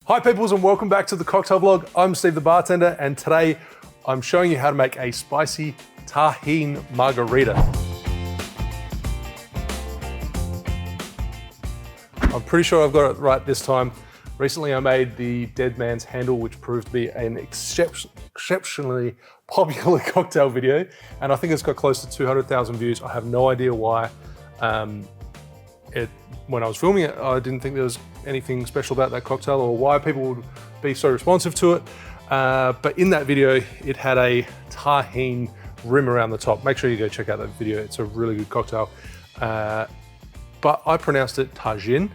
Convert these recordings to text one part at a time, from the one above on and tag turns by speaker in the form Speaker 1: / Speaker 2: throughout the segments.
Speaker 1: Hi peoples and welcome back to the cocktail vlog. I'm Steve the bartender and today I'm showing you how to make a spicy Tajin Margarita. I'm pretty sure I've got it right this time. Recently I made the Dead Man's Handle, which proved to be an exceptionally popular cocktail video, and I think it's got close to 200,000 views. I have no idea why. When I was filming it, I didn't think there was anything special about that cocktail or why people would be so responsive to it. But in that video, it had a Tajin rim around the top. Make sure you go check out that video. It's a really good cocktail. But I pronounced it Tajin.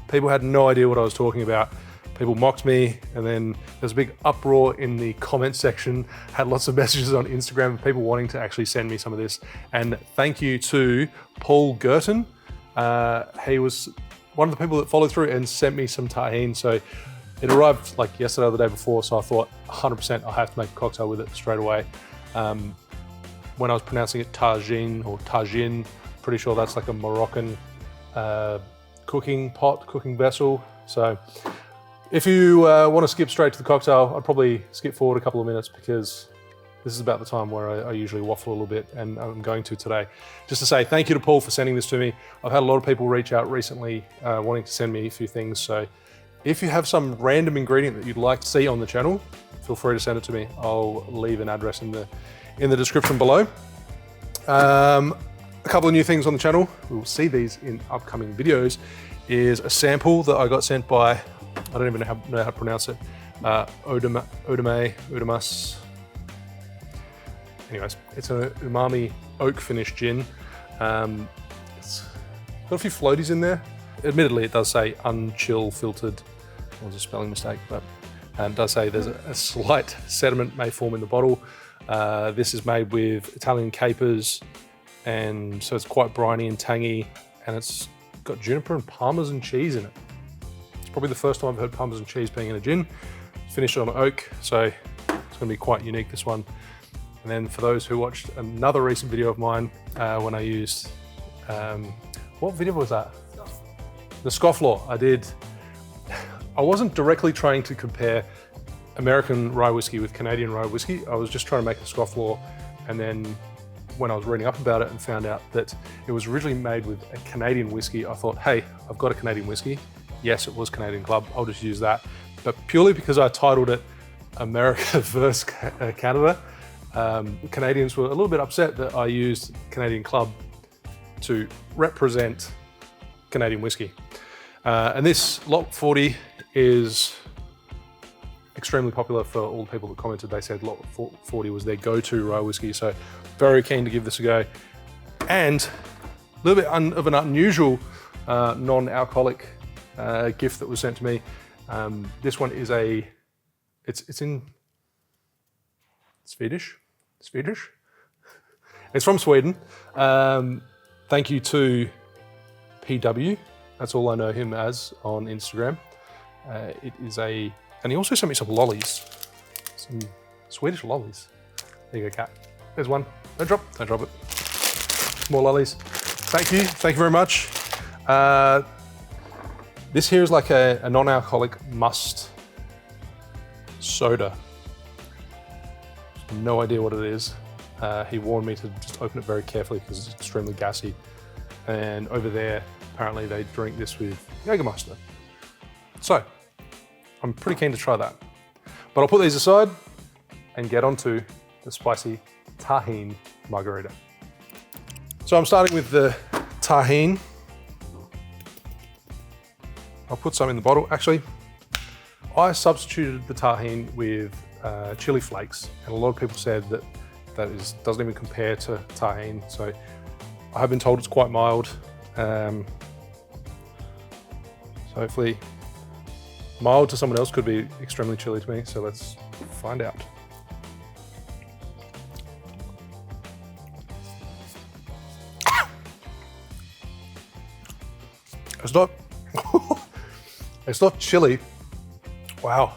Speaker 1: People had no idea what I was talking about. People mocked me, and then there's a big uproar in the comment section. Had lots of messages on Instagram of people wanting to actually send me some of this. And thank you to Paul Gerton. He was one of the people that followed through and sent me some Tajin. So it arrived like yesterday or the day before, so I thought 100% I have to make a cocktail with it straight away. When I was pronouncing it Tajin or Tajin, pretty sure that's like a Moroccan cooking pot, cooking vessel. So if you want to skip straight to the cocktail, I'd probably skip forward a couple of minutes because this is about the time where I usually waffle a little bit, and I'm going to today. Just to say thank you to Paul for sending this to me. I've had a lot of people reach out recently wanting to send me a few things. So if you have some random ingredient that you'd like to see on the channel, feel free to send it to me. I'll leave an address in the description below. A couple of new things on the channel, we'll see these in upcoming videos, is a sample that I got sent by, I don't even know how to pronounce it, Odamas. Anyways, it's an umami oak finish gin. It's got a few floaties in there. Admittedly, it does say unchill filtered. It was a spelling mistake, but it does say there's a slight sediment may form in the bottle. This is made with Italian capers, and so it's quite briny and tangy, and it's got juniper and Parmesan cheese in it. It's probably the first time I've heard Parmesan cheese being in a gin. It's finished on oak, so it's gonna be quite unique, this one. And then for those who watched another recent video of mine, when I used, what video was that? The scofflaw. I wasn't directly trying to compare American rye whiskey with Canadian rye whiskey. I was just trying to make a scofflaw, and then when I was reading up about it and found out that it was originally made with a Canadian whiskey, I thought, hey, I've got a Canadian whiskey. Yes, it was Canadian Club, I'll just use that. But purely because I titled it America versus Canada, Canadians were a little bit upset that I used Canadian Club to represent Canadian whiskey. And this Lot 40 is extremely popular for all the people that commented. They said Lot 40 was their go-to rye whiskey, so very keen to give this a go. And a little bit of an unusual non-alcoholic gift that was sent to me. This one is it's in Swedish. It's from Sweden. Thank you to PW. That's all I know him as on Instagram. It is and he also sent me some lollies, some Swedish lollies. There you go, cat. There's one. Don't drop it. More lollies. Thank you very much. This here is like a non-alcoholic must soda. No idea what it is. He warned me to just open it very carefully because it's extremely gassy. And over there, apparently they drink this with Jägermeister. So, I'm pretty keen to try that. But I'll put these aside and get onto the spicy Tajin Margarita. So I'm starting with the Tajin. I'll put some in the bottle. Actually, I substituted the Tajin with chili flakes, and a lot of people said that doesn't even compare to Tajin. So I have been told it's quite mild. So hopefully mild to someone else could be extremely chilly to me. So let's find out. It's not chilly. Wow.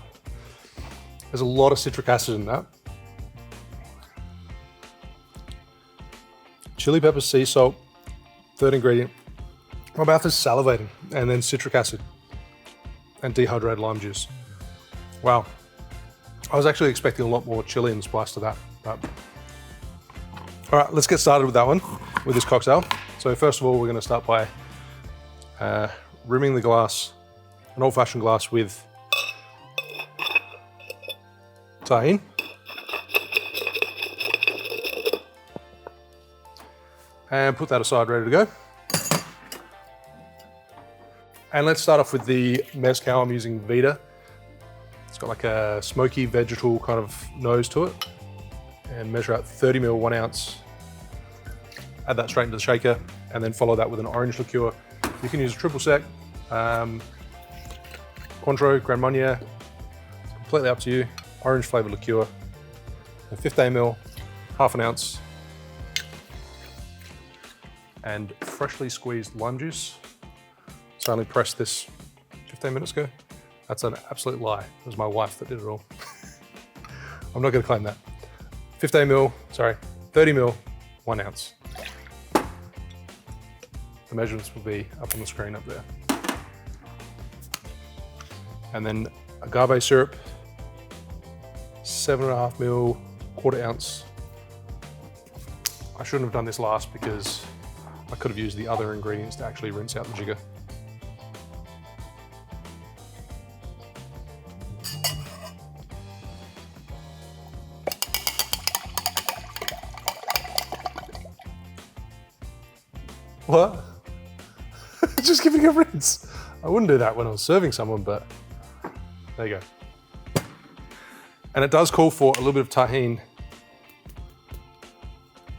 Speaker 1: There's a lot of citric acid in that. Chili pepper, sea salt, third ingredient. My mouth is salivating, and then citric acid and dehydrated lime juice. Wow. I was actually expecting a lot more chili and spice to that. But... All right, let's get started with that one, with this cocktail. So first of all, we're going to start by rimming the glass, an old-fashioned glass with Tajin. And put that aside, ready to go. And let's start off with the Mezcal. I'm using Vita. It's got like a smoky vegetal kind of nose to it. And measure out 30 ml, 1 ounce. Add that straight into the shaker, and then follow that with an orange liqueur. You can use a triple sec, Cointreau, Grand Marnier, completely up to you. Orange flavour liqueur, 15 ml, half an ounce, and freshly squeezed lime juice. So I only pressed this 15 minutes ago. That's an absolute lie. It was my wife that did it all. I'm not going to claim that. 30 ml, 1 ounce. The measurements will be up on the screen up there. And then agave syrup, 7.5 ml, 1/4 ounce. I shouldn't have done this last because I could have used the other ingredients to actually rinse out the jigger. What? Just giving a rinse. I wouldn't do that when I was serving someone, but there you go. And it does call for a little bit of Tajin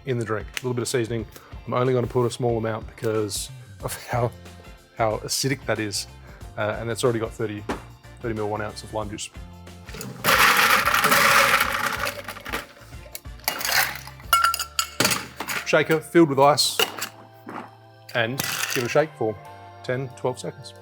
Speaker 1: in the drink, a little bit of seasoning. I'm only going to put a small amount because of how acidic that is. And it's already got 30 ml, 1 ounce of lime juice. Shaker filled with ice, and give it a shake for 10, 12 seconds.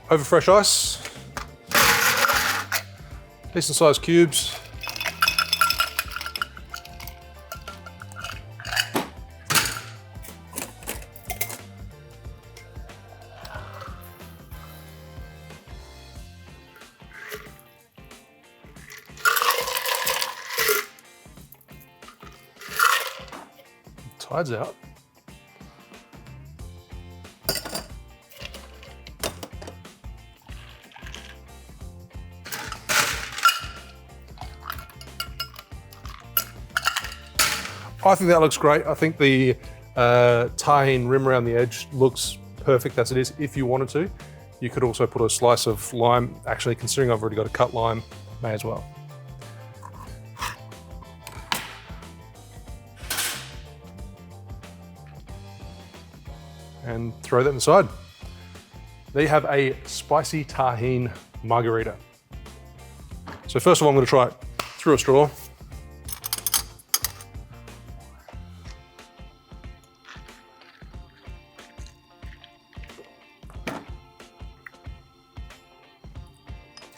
Speaker 1: Over fresh ice, decent sized cubes. Tides out. I think that looks great. I think the Tajin rim around the edge looks perfect as it is. If you wanted to, you could also put a slice of lime. Actually, considering I've already got a cut lime, may as well. And throw that inside. There you have a spicy Tajin margarita. So first of all, I'm going to try it through a straw.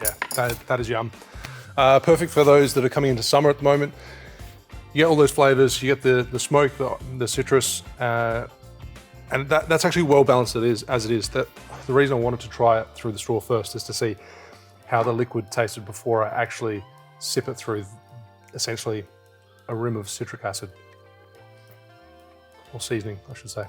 Speaker 1: Yeah, that is yum. Perfect for those that are coming into summer at the moment. You get all those flavors, you get the smoke, the citrus, and that's actually well balanced as it is. The reason I wanted to try it through the straw first is to see how the liquid tasted before I actually sip it through essentially a rim of citric acid. Or seasoning, I should say.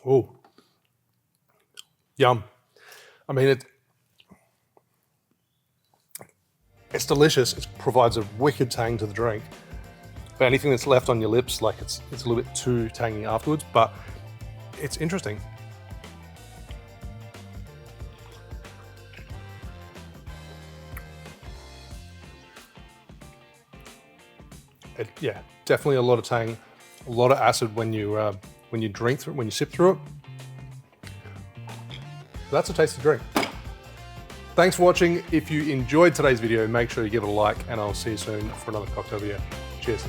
Speaker 1: Oh, yum. I mean, it's delicious. It provides a wicked tang to the drink. But anything that's left on your lips, like it's a little bit too tangy afterwards, but it's interesting. Yeah, definitely a lot of tang, a lot of acid when you drink through, when you sip through it. That's a tasty drink. Thanks for watching. If you enjoyed today's video, make sure you give it a like, and I'll see you soon for another cocktail video. Cheers.